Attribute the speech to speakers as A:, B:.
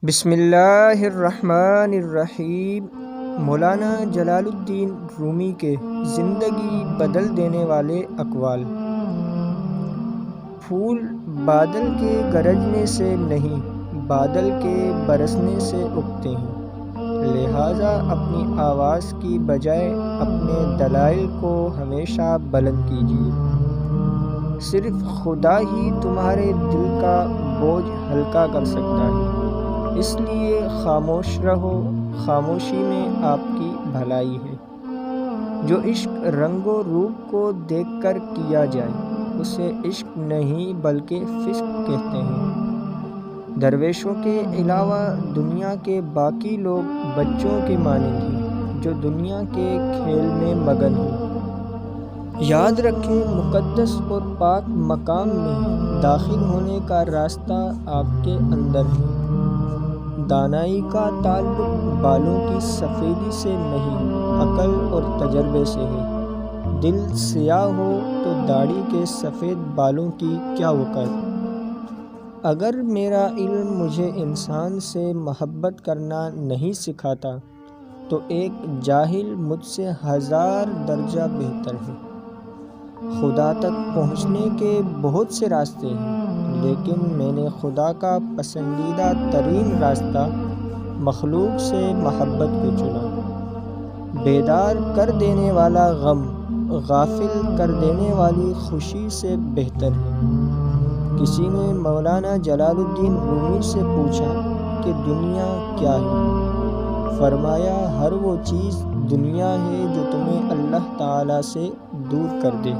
A: بسم اللہ الرحمن الرحیم۔ مولانا جلال الدین رومی کے زندگی بدل دینے والے اقوال۔ پھول بادل کے گرجنے سے نہیں، بادل کے برسنے سے اگتے ہیں، لہٰذا اپنی آواز کی بجائے اپنے دلائل کو ہمیشہ بلند کیجیے۔ صرف خدا ہی تمہارے دل کا بوجھ ہلکا کر سکتا ہے، اس لیے خاموش رہو، خاموشی میں آپ کی بھلائی ہے۔ جو عشق رنگ و روپ کو دیکھ کر کیا جائے اسے عشق نہیں بلکہ فسق کہتے ہیں۔ درویشوں کے علاوہ دنیا کے باقی لوگ بچوں کے مانند ہیں جو دنیا کے کھیل میں مگن ہیں۔ یاد رکھیں، مقدس اور پاک مقام میں داخل ہونے کا راستہ آپ کے اندر ہے۔ دانائی کا تعلق بالوں کی سفیدی سے نہیں، عقل اور تجربے سے ہے۔ دل سیاہ ہو تو داڑھی کے سفید بالوں کی کیا وقت۔ اگر میرا علم مجھے انسان سے محبت کرنا نہیں سکھاتا تو ایک جاہل مجھ سے 1000 درجہ بہتر ہے۔ خدا تک پہنچنے کے بہت سے راستے ہیں، لیکن میں نے خدا کا پسندیدہ ترین راستہ مخلوق سے محبت کو چنا۔ بیدار کر دینے والا غم غافل کر دینے والی خوشی سے بہتر ہے۔ کسی نے مولانا جلال الدین رومی سے پوچھا کہ دنیا کیا ہے؟ فرمایا، ہر وہ چیز دنیا ہے جو تمہیں اللہ تعالیٰ سے دور کر دے۔